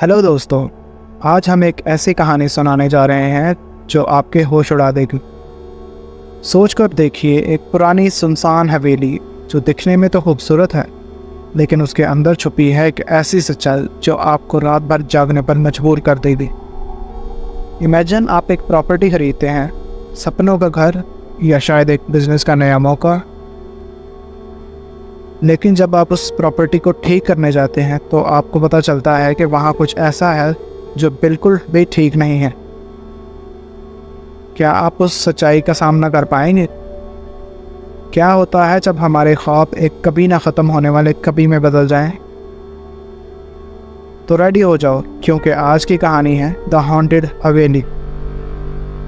Hello दोस्तों, आज हम एक ऐसी कहानी सुनाने जा रहे हैं जो आपके होश उड़ा देगी। सोच कर देखिए, एक पुरानी सुनसान हवेली जो दिखने में तो खूबसूरत है, लेकिन उसके अंदर छुपी है एक ऐसी सच्चाई जो आपको रात भर जागने पर मजबूर कर देगी। इमेजिन आप एक प्रॉपर्टी खरीदते हैं, सपनों का घर या शायद एक बिजनेस का नया मौका। लेकिन जब आप उस प्रॉपर्टी को ठीक करने जाते हैं तो आपको पता चलता है कि वहाँ कुछ ऐसा है जो बिल्कुल भी ठीक नहीं है। क्या आप उस सच्चाई का सामना कर पाएंगे? क्या होता है जब हमारे ख्वाब एक कभी ना ख़त्म होने वाले कभी में बदल जाएं? तो रेडी हो जाओ, क्योंकि आज की कहानी है द हॉन्टेड हवेली।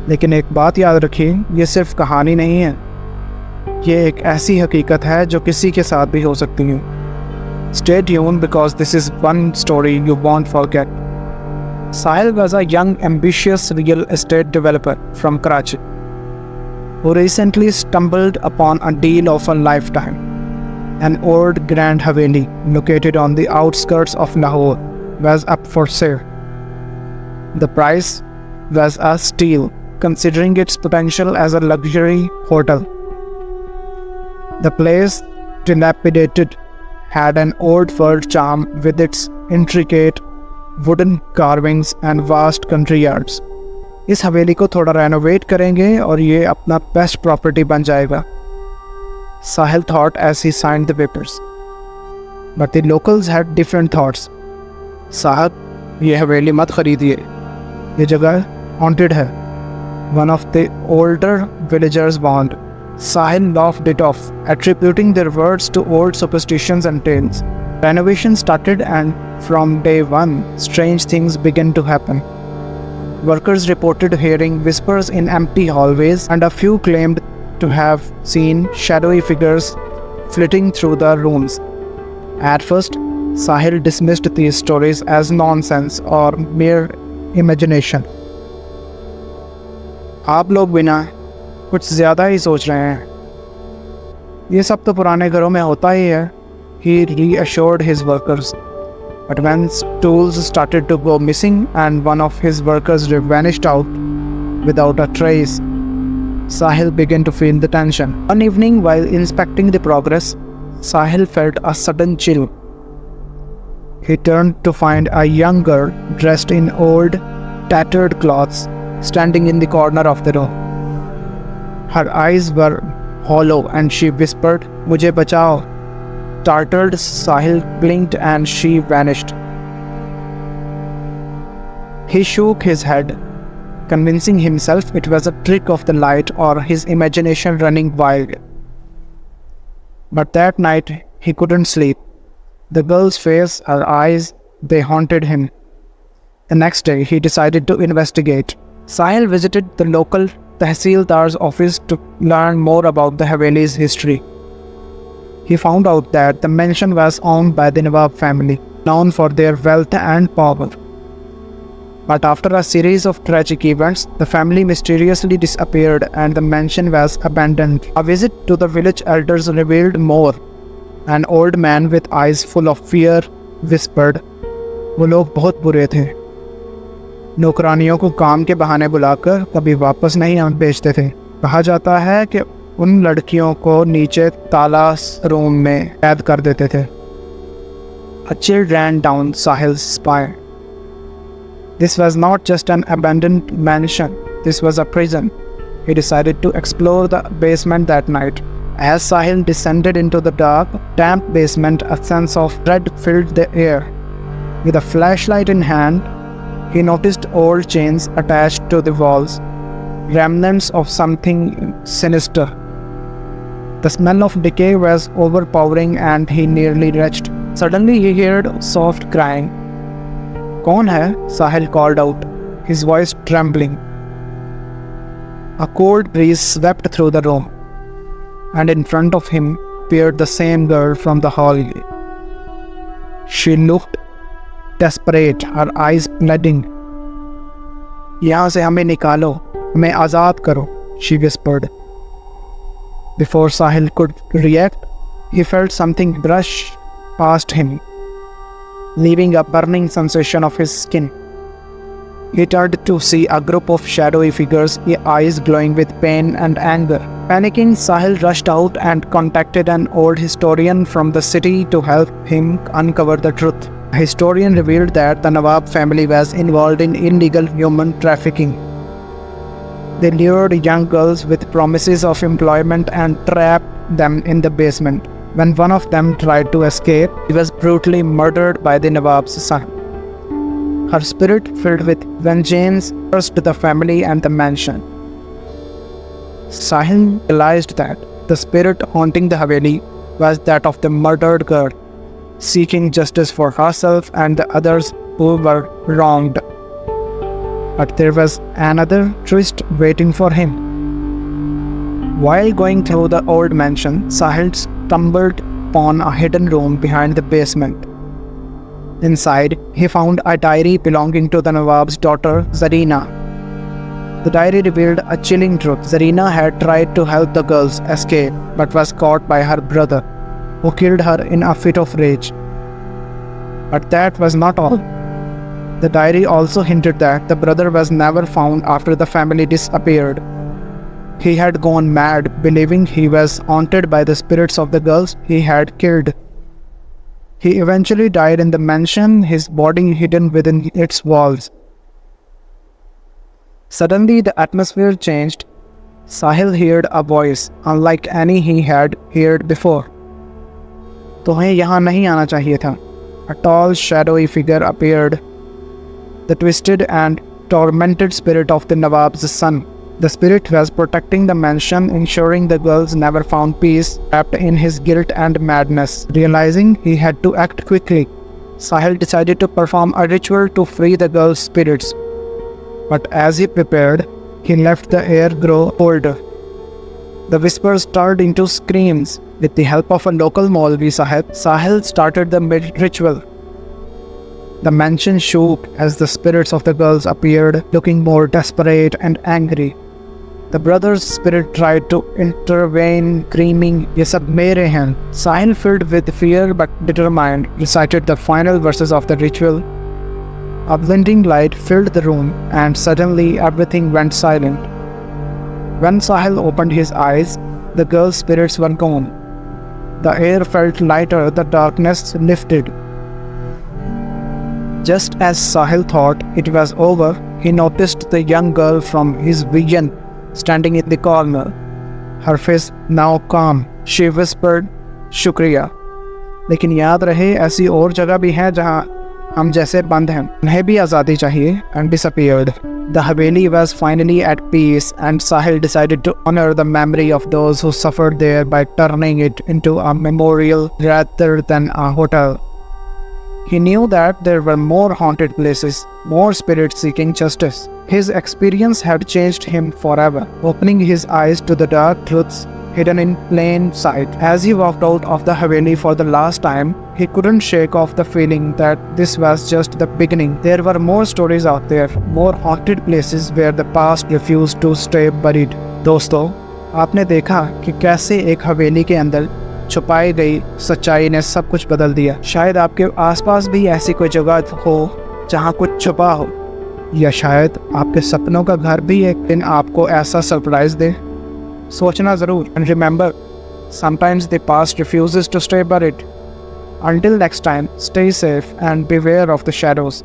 लेकिन एक बात याद रखिए, ये सिर्फ कहानी नहीं है, ये एक ऐसी हकीकत है जो किसी के साथ भी हो सकती है। Stay tuned because this is one story you won't forget. Sahil was a young, ambitious real estate developer from Karachi who recently stumbled upon a deal of a lifetime. An old Grand Haveli located on the outskirts of Lahore was up for sale. The price was a steal, considering its potential as a luxury hotel. The place, dilapidated, had an old-world charm with its intricate wooden carvings and vast country yards. इस हवेली को थोड़ा renovate करेंगे और ये अपना best property बन जाएगा, Sahil thought as he signed the papers. But the locals had different thoughts. साहब, ये हवेली मत खरीदिए, ये जगह haunted है, one of the older villagers warned. Sahil laughed it off, attributing their words to old superstitions and tales. Renovation started, and from day one, strange things began to happen. Workers reported hearing whispers in empty hallways, and a few claimed to have seen shadowy figures flitting through the rooms. At first, Sahil dismissed these stories as nonsense or mere imagination. आप लोग बिना कुछ ज़्यादा ही सोच रहे हैं, ये सब तो पुराने घरों में होता ही है, he reassured his workers. But when tools started to go missing and one of his workers vanished out without a trace, Sahil began to feel the tension. One evening, while inspecting the progress, Sahil felt a sudden chill. He turned to find a young girl dressed in old, tattered clothes standing in the corner of the room. Her eyes were hollow and she whispered, "Mujhe bachao." Startled, Sahil blinked and she vanished. He shook his head, convincing himself it was a trick of the light or his imagination running wild. But that night he couldn't sleep. The girl's face, her eyes, they haunted him. The next day he decided to investigate. Sahil visited the local Tehsildar's office to learn more about the Haveli's history. He found out that the mansion was owned by the Nawab family, known for their wealth and power. But after a series of tragic events, the family mysteriously disappeared and the mansion was abandoned. A visit to the village elders revealed more. An old man with eyes full of fear whispered, "वो लोग बहुत बुरे थे, नौकरानियों को काम के बहाने बुलाकर कभी वापस नहीं भेजते थे। कहा जाता है कि उन लड़कियों को नीचे ताला रूम में कैद कर देते थे." A chill ran down Sahil's spine. This was not just an abandoned mansion, this was a prison. He decided to explore the basement that night. As Sahil descended into the dark, damp basement, a sense of dread filled the air. With a flashlight in hand, he noticed old chains attached to the walls, remnants of something sinister. The smell of decay was overpowering and he nearly retched. Suddenly he heard soft crying. "Kaun hai?" Sahil called out, his voice trembling. A cold breeze swept through the room, and in front of him appeared the same girl from the hallway. She looked desperate, her eyes pleading. "यहाँ से हमें निकालो, हमें आज़ाद करो," she whispered. Before Sahil could react, he felt something brush past him. leaving a burning sensation of his skin. He turned to see a group of shadowy figures, eyes glowing with pain and anger. Panicking, Sahil rushed out and contacted an old historian from the city to help him uncover the truth. The historian revealed that the Nawab family was involved in illegal human trafficking. They lured young girls with promises of employment and trapped them in the basement. When one of them tried to escape, he was brutally murdered by the Nawab's son. Her spirit, filled with vengeance, cursed the family and the mansion. Sahil realized that the spirit haunting the Haveli was that of the murdered girl, seeking justice for herself and the others who were wronged. But there was another twist waiting for him. While going through the old mansion, Sahil stumbled upon a hidden room behind the basement. Inside, he found a diary belonging to the Nawab's daughter, Zarina. The diary revealed a chilling truth. Zarina had tried to help the girls escape, but was caught by her brother, who killed her in a fit of rage. But that was not all. The diary also hinted that the brother was never found after the family disappeared. He had gone mad, believing he was haunted by the spirits of the girls he had killed. He eventually died in the mansion, his body hidden within its walls. Suddenly, the atmosphere changed. Sahil heard a voice, unlike any he had heard before. तुम्हें यहाँ नहीं आना चाहिए था. A tall, shadowy figure appeared, the twisted and tormented spirit of the Nawab's son. The spirit was protecting the mansion, ensuring the girls never found peace, trapped in his guilt and madness. Realizing he had to act quickly, Sahil decided to perform a ritual to free the girls' spirits. But as he prepared, he left the air grow colder. The whispers turned into screams. With the help of a local Maulvi Sahib, Sahil started the ritual. The mansion shook as the spirits of the girls appeared, looking more desperate and angry. The brother's spirit tried to intervene, screaming, "Ye sab mere hain." Sahil, filled with fear but determined, recited the final verses of the ritual. A blinding light filled the room, and suddenly everything went silent. When Sahil opened his eyes, the girls' spirits were gone. The air felt lighter, the darkness lifted. Just as Sahil thought it was over, he noticed the young girl from his vision standing in the corner. Her face now calm. She whispered, "Shukriya." लेकिन याद रहे, ऐसी और जगह भी है जहाँ हम जैसे बंद हैं. उन्हें भी आज़ादी चाहिए, and disappeared. The Haveli was finally at peace, and Sahil decided to honor the memory of those who suffered there by turning it into a memorial rather than a hotel. He knew that there were more haunted places, more spirits seeking justice. His experience had changed him forever, opening his eyes to the dark truths hidden in plain sight. As he walked out of the Haveli for the last time, he couldn't shake off the feeling that this was just the beginning. There were more stories out there, more haunted places where the past refused to stay buried. दोस्तों, आपने देखा कि कैसे एक हवेली के अंदर छुपाई गई सच्चाई ने सब कुछ बदल दिया. शायद आपके आसपास भी ऐसी कोई जगह हो जहाँ कुछ छुपा हो, या शायद आपके सपनों का घर भी एक दिन आपको ऐसा सरप्राइज दे. सोचना ज़रूर. And remember, sometimes the past refuses to stay buried. Until next time, stay safe and beware of the shadows.